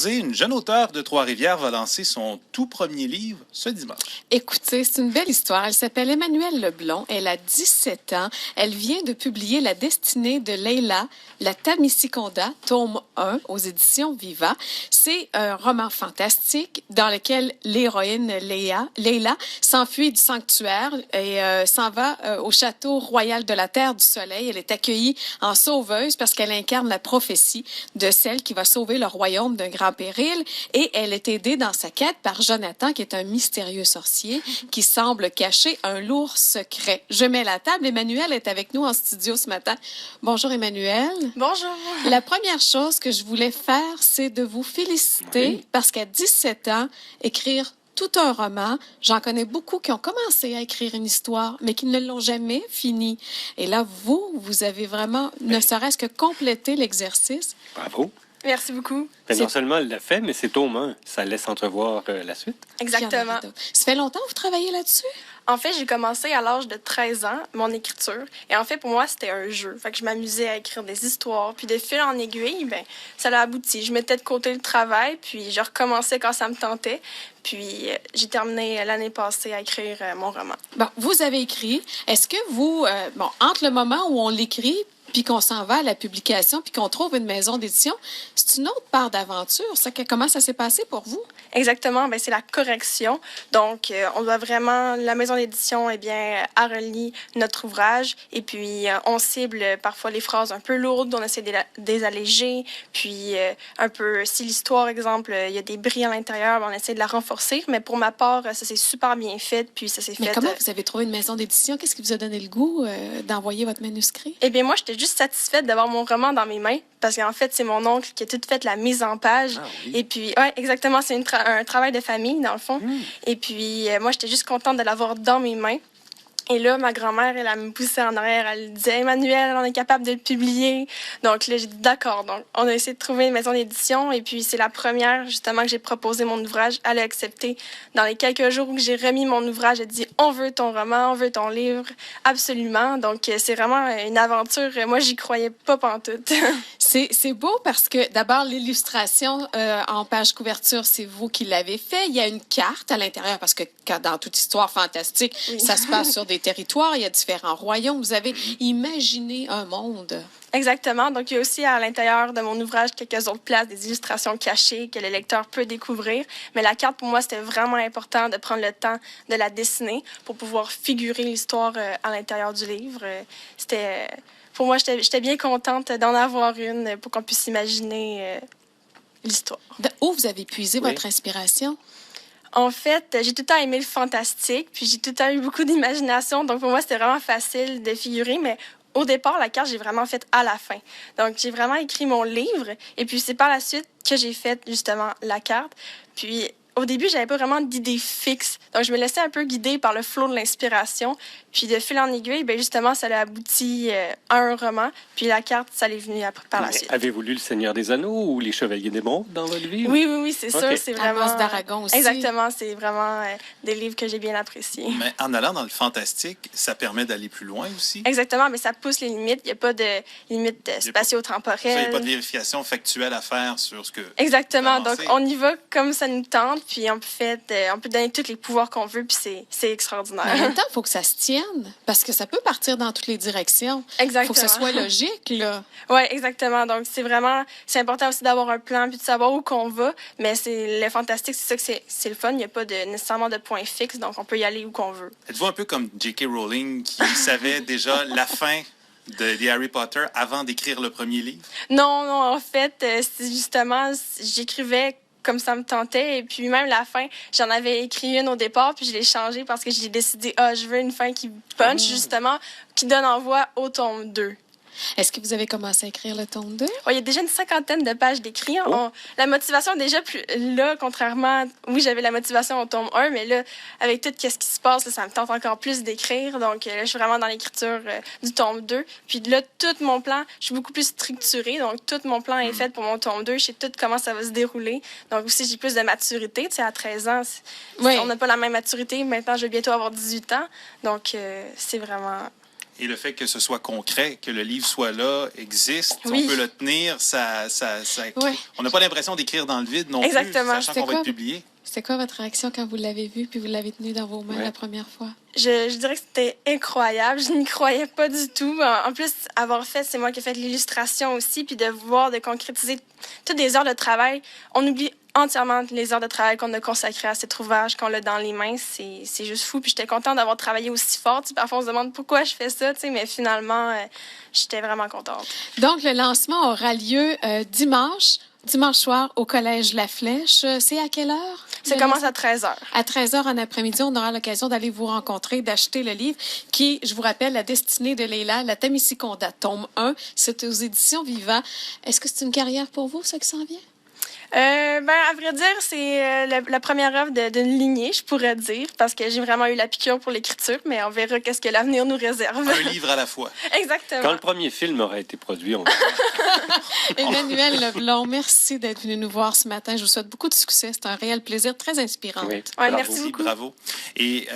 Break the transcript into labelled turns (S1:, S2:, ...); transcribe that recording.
S1: Une jeune auteure de Trois-Rivières va lancer son tout premier livre ce dimanche.
S2: Écoutez, c'est une belle histoire. Elle s'appelle Emmanuelle Leblond. Elle a 17 ans. Elle vient de publier La destinée de Leila, la Tamissiconda, tome 1 aux éditions Viva. C'est un roman fantastique dans lequel l'héroïne Leila s'enfuit du sanctuaire et s'en va au château royal de la Terre du Soleil. Elle est accueillie en sauveuse parce qu'elle incarne la prophétie de celle qui va sauver le royaume d'un grand péril, et elle est aidée dans sa quête par Jonathan, qui est un mystérieux sorcier qui semble cacher un lourd secret. Je mets la table. Emmanuelle est avec nous en studio ce matin. Bonjour Emmanuelle.
S3: Bonjour.
S2: La première chose que je voulais faire, c'est de vous féliciter parce qu'à 17 ans, écrire tout un roman. J'en connais beaucoup qui ont commencé à écrire une histoire, mais qui ne l'ont jamais fini. Et là, vous avez vraiment, ne serait-ce que complété l'exercice.
S4: Bravo.
S3: Merci beaucoup.
S4: Non seulement elle l'a fait, mais c'est tome 1. Ça laisse entrevoir la suite.
S3: Exactement.
S2: Ça fait longtemps que vous travaillez là-dessus?
S3: En fait, j'ai commencé à l'âge de 13 ans, mon écriture. Et en fait, pour moi, c'était un jeu. Fait que je m'amusais à écrire des histoires. Puis de fil en aiguille, ben, ça l'a abouti. Je mettais de côté le travail, puis je recommençais quand ça me tentait. Puis j'ai terminé l'année passée à écrire mon roman.
S2: Bon, vous avez écrit. Est-ce que vous, entre le moment où on l'écrit puis qu'on s'en va à la publication, puis qu'on trouve une maison d'édition, c'est une autre part d'aventure. Comment ça s'est passé pour vous?
S3: Exactement, ben c'est la correction. Donc, on doit vraiment... La maison d'édition, eh bien, a relis notre ouvrage, et puis on cible parfois les phrases un peu lourdes, on essaie de les alléger, puis un peu, si l'histoire, exemple, il y a des bris à l'intérieur, on essaie de la renforcer, mais pour ma part, ça s'est super bien fait, puis ça s'est fait...
S2: Mais comment vous avez trouvé une maison d'édition? Qu'est-ce qui vous a donné le goût d'envoyer votre manuscrit?
S3: Eh bien, moi, j'étais juste satisfaite d'avoir mon roman dans mes mains, parce qu'en fait, c'est mon oncle qui a tout fait la mise en page.
S4: Ah, oui.
S3: Et puis, ouais, exactement, c'est un travail de famille, dans le fond. Et puis, moi, j'étais juste contente de l'avoir dans mes mains. Et là, ma grand-mère, elle me poussait en arrière. Elle disait, Emmanuelle, on est capable de le publier. Donc là, j'ai dit, d'accord. Donc, on a essayé de trouver une maison d'édition. Et puis, c'est la première, justement, que j'ai proposé mon ouvrage. Elle a accepté. Dans les quelques jours où j'ai remis mon ouvrage, elle a dit, on veut ton roman, on veut ton livre. Absolument. Donc, c'est vraiment une aventure. Moi, j'y croyais pas pantoute.
S2: C'est beau parce que, d'abord, l'illustration en page couverture, c'est vous qui l'avez fait. Il y a une carte à l'intérieur parce que dans toute histoire fantastique, ça se passe sur des territoires, il y a différents royaumes. Vous avez imaginé un monde.
S3: Exactement. Donc, il y a aussi à l'intérieur de mon ouvrage quelques autres places, des illustrations cachées que le lecteur peut découvrir. Mais la carte, pour moi, c'était vraiment important de prendre le temps de la dessiner pour pouvoir figurer l'histoire à l'intérieur du livre. Pour moi, j'étais bien contente d'en avoir une pour qu'on puisse imaginer l'histoire.
S2: Où vous avez puisé votre inspiration?
S3: En fait, j'ai tout le temps aimé le fantastique, puis j'ai tout le temps eu beaucoup d'imagination. Donc, pour moi, c'était vraiment facile de figurer, mais au départ, la carte, j'ai vraiment faite à la fin. Donc, j'ai vraiment écrit mon livre, et puis c'est par la suite que j'ai fait, justement, la carte. Puis, au début, j'avais pas vraiment d'idée fixe. Donc, je me laissais un peu guider par le flot de l'inspiration. Puis, de fil en aiguille, bien, justement, ça a abouti à un roman. Puis, la carte, ça l'est venu par la suite.
S4: Avez-vous lu Le Seigneur des Anneaux ou Les Chevaliers d'Émeraude dans votre livre?
S3: Oui, c'est sûr. C'est vraiment...
S2: Alphonse d'Aragon aussi.
S3: Exactement, c'est vraiment des livres que j'ai bien appréciés.
S1: Mais en allant dans le fantastique, ça permet d'aller plus loin aussi.
S3: Exactement, mais ça pousse les limites. Il n'y a pas de limites spatio-temporelles.
S1: Il n'y a pas de vérification factuelle à faire sur ce que...
S3: Exactement, donc on y va comme ça nous tente, puis on peut donner tous les pouvoirs qu'on veut, puis c'est extraordinaire.
S2: Mais en même temps, il faut que ça se tienne, parce que ça peut partir dans toutes les directions.
S3: Exactement.
S2: Il faut que ça soit logique, là.
S3: Oui, exactement. Donc, c'est important aussi d'avoir un plan, puis de savoir où qu'on va, mais le fantastique, c'est ça que c'est le fun. Il n'y a pas nécessairement de point fixe, donc on peut y aller où qu'on veut.
S1: Êtes-vous un peu comme J.K. Rowling, qui savait déjà la fin de Harry Potter avant d'écrire le premier livre?
S3: Non, en fait, c'est justement, j'écrivais comme ça me tentait. Et puis même la fin, j'en avais écrit une au départ, puis je l'ai changée parce que j'ai décidé, je veux une fin qui punch, justement, qui donne envoi au tome 2.
S2: Est-ce que vous avez commencé à écrire le tome 2?
S3: Il y a déjà une 50aine de pages d'écrits. La motivation est déjà plus là, contrairement... Oui, j'avais la motivation au tome 1, mais là, avec tout ce qui se passe, là, ça me tente encore plus d'écrire. Donc là, je suis vraiment dans l'écriture du tome 2. Puis là, tout mon plan, je suis beaucoup plus structurée. Donc, tout mon plan est fait pour mon tome 2. Je sais tout comment ça va se dérouler. Donc aussi, j'ai plus de maturité. Tu sais, à 13 ans, on n'a pas la même maturité. Maintenant, je vais bientôt avoir 18 ans. Donc, c'est vraiment...
S1: Et le fait que ce soit concret, que le livre soit là, existe,
S3: Oui.
S1: on peut le tenir,
S2: Ouais.
S1: on n'a pas l'impression d'écrire dans le vide non
S3: Exactement.
S1: plus, sachant qu'on va être publié.
S2: C'était quoi votre réaction quand vous l'avez vu puis vous l'avez tenu dans vos mains
S4: Ouais.
S2: la première fois?
S3: Je dirais que c'était incroyable. Je n'y croyais pas du tout. En plus, avoir fait, c'est moi qui ai fait l'illustration aussi, puis de voir, de concrétiser toutes les heures de travail. On oublie entièrement les heures de travail qu'on a consacrées à cet ouvrage, qu'on l'a dans les mains. C'est juste fou. Puis j'étais contente d'avoir travaillé aussi fort. Tu sais, parfois, on se demande pourquoi je fais ça, tu sais, mais finalement, j'étais vraiment contente.
S2: Donc, le lancement aura lieu dimanche soir au Collège La Flèche. C'est à quelle heure?
S3: Ça commence à 13h.
S2: À 13h en après-midi, on aura l'occasion d'aller vous rencontrer, d'acheter le livre qui, je vous rappelle, La destinée de Leila, La Tamissi-Condat, tome 1. C'est aux éditions Viva. Est-ce que c'est une carrière pour vous, ça qui s'en vient?
S3: À vrai dire, c'est la première œuvre d'une lignée, je pourrais dire, parce que j'ai vraiment eu la piqûre pour l'écriture, mais on verra qu'est-ce que l'avenir nous réserve.
S1: Un livre à la fois.
S3: Exactement.
S4: Quand le premier film aurait été produit, on...
S2: Emmanuelle Leblond, merci d'être venue nous voir ce matin. Je vous souhaite beaucoup de succès. C'est un réel plaisir, très inspirant.
S4: Oui,
S3: Ouais,
S4: bravo.
S3: merci beaucoup.
S1: Bravo. Et